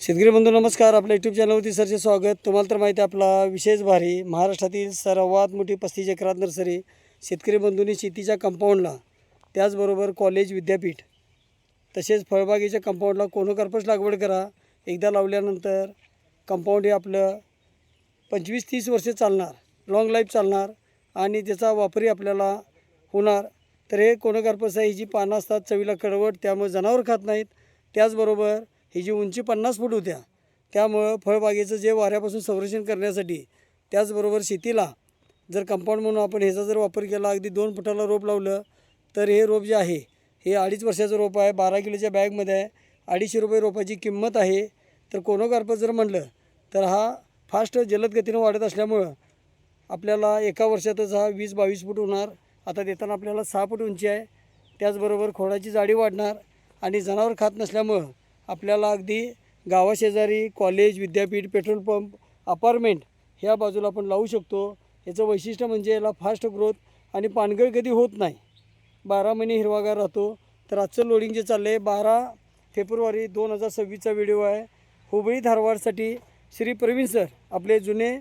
शेतकरी बंधू नमस्कार. आपल्या यूट्यूब चॅनलवरती सरचे स्वागत. तुम्हाला तर माहिती आहे आपला विशेष भारी महाराष्ट्रातील सर्वात मोठी 35 एकरात नर्सरी. शेतकरी बंधूंनी शेतीच्या कंपाऊंडला त्याचबरोबर कॉलेज विद्यापीठ तसेच फळबागेच्या कंपाऊंडला कोनोकॉर्पस लागवड करा. एकदा लावल्यानंतर कंपाऊंड हे आपलं 25-30 वर्षे चालणार, लॉंग लाईफ चालणार आणि त्याचा वापरही आपल्याला होणार. तर हे कोनोकॉर्पस आहे. ही जी पानं असतात चवीला कडवट, त्यामुळे जनावर खात नाहीत. त्याचबरोबर ही जी उंची 50 फूट होत्या, त्यामुळं फळबागेचं जे वाऱ्यापासून संरक्षण करण्यासाठी, त्याचबरोबर शेतीला जर कंपाऊंड म्हणून आपण ह्याचा जर वापर केला, अगदी 2 फुटाला रोप लावलं तर हे रोप जे आहे हे 2.5 वर्षाचं रोप आहे. 12 किलोच्या बॅगमध्ये आहे. 250 रुपये रोपाची किंमत आहे. तर कोनोकॉर्पस जर म्हणलं तर हा फास्ट जलद गतीनं वाढत असल्यामुळं आपल्याला एका वर्षातच हा 20-22 फूट होणार. आता देताना आपल्याला 6 फूट उंची आहे. त्याचबरोबर खोडाची जाडी वाढणार आणि जनावर खात नसल्यामुळं आपल्याला अगदी गावाशेजारी कॉलेज, विद्यापीठ, पेट्रोल पंप, अपार्टमेंट ह्या बाजूला आपण लावू शकतो. याचं वैशिष्ट्य म्हणजे याला फास्ट ग्रोथ आणि पानगळ कधी होत नाही, 12 महिने हिरवागार राहतो. तर आजचं लोडिंग जे चाललं आहे 12 फेब्रुवारी 2026चा व्हिडिओ आहे. हुबळी धारवाडसाठी श्री प्रवीण सर आपले जुने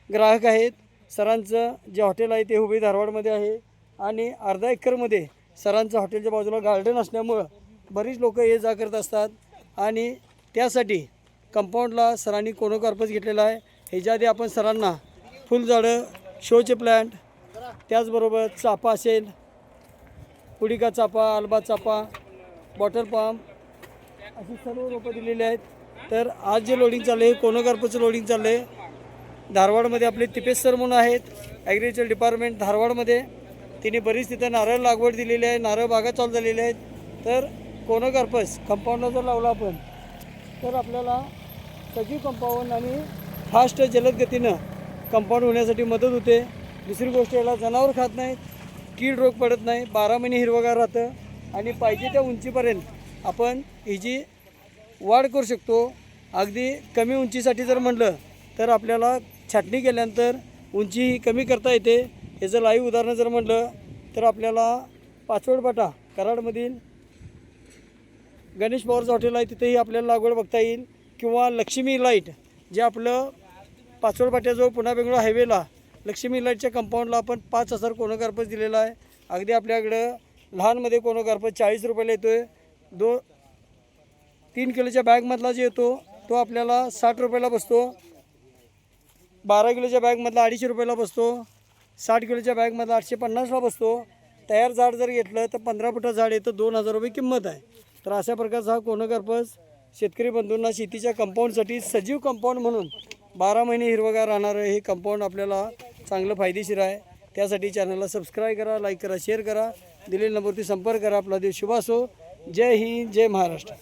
ग्राहक आहेत. सरांचं जे हॉटेल आहे ते हुबळी धारवाडमध्ये आहे आणि अर्धा एकरमध्ये सरांचं हॉटेलच्या बाजूला गार्डन असल्यामुळं बरीच लोक ये जा करत असतात आणि त्यासाठी कंपाऊंडला सरांनी कोनोकॉर्पस घेतलेला आहे. ह्याच्या आधी आपण सरांना फुलझाडं, शोचे प्लॅन्ट, त्याचबरोबर चाफा असेल, पुडिका चाफा, अल्बा चाफा, बॉटल पाम अशी सर्व रोपं दिलेली आहेत. तर आज जे लोडिंग चाललं आहे कोनोकॉर्पसचं लोडिंग चाललं आहे. धारवाडमध्ये आपले तिपेश सर म्हणून आहेत, ॲग्रिकल्चर डिपार्टमेंट धारवाडमध्ये. तिने बरीच तिथं नारळ लागवड दिलेली आहे, नारळ बागा चालू झालेल्या आहेत. तर कोनोकॉर्पस कंपाऊंडला जर लावला आपण तर आपल्याला सजीव कंपाऊंड आणि फास्ट जलद गतीनं कंपाऊंड होण्यासाठी मदत होते. दुसरी गोष्ट याला जनावर खात नाहीत, कीड रोग पडत नाही, 12 महिने हिरवगार राहतं आणि पाहिजे त्या उंचीपर्यंत आपण ही जी वाढ करू शकतो. अगदी कमी उंचीसाठी जर म्हटलं तर आपल्याला छाटणी केल्यानंतर उंची ही कमी करता येते. याचं लाईव्ह उदाहरण जर म्हटलं तर आपल्याला पाचवडपाटा कराडमधील गणेश पवारचं हॉटेल आहे, तिथेही आपल्याला लागवड बघता येईल. किंवा लक्ष्मी लाईट जे आपलं पाचवडपाट्याजवळ पुणे बेंगळूर हायवेला लक्ष्मी लाईटच्या कंपाऊंडला आपण 5,000 कोनोकॉर्पस दिलेला आहे. अगदी आपल्याकडं लहानमध्ये कोनोकॉर्पस 40 रुपयाला येतो आहे. 3 किलोच्या बॅगमधला जे येतो तो आपल्याला 60 रुपयाला बसतो. 12 किलोच्या बॅगमधला 250 रुपयाला बसतो. 60 किलोच्या बॅगमधला 850ला बसतो. तयार झाड जर घेतलं तर 15 फुटा झाड येतं, 2,000 रुपये किंमत आहे. तर अशा प्रकारचा हा कोनोकॉर्पस शेतकरी बंधूंना शेतीच्या कंपाऊंडसाठी सजीव कंपाऊंड म्हणून 12 महिने हिरवगार राहणारं हे कंपाऊंड आपल्याला चांगलं फायदेशीर आहे. त्यासाठी चॅनलला सबस्क्राईब करा, लाईक करा, शेअर करा, दिलेल्या नंबरवरती संपर्क करा. आपला देश शुभ असो. जय हिंद, जय महाराष्ट्र.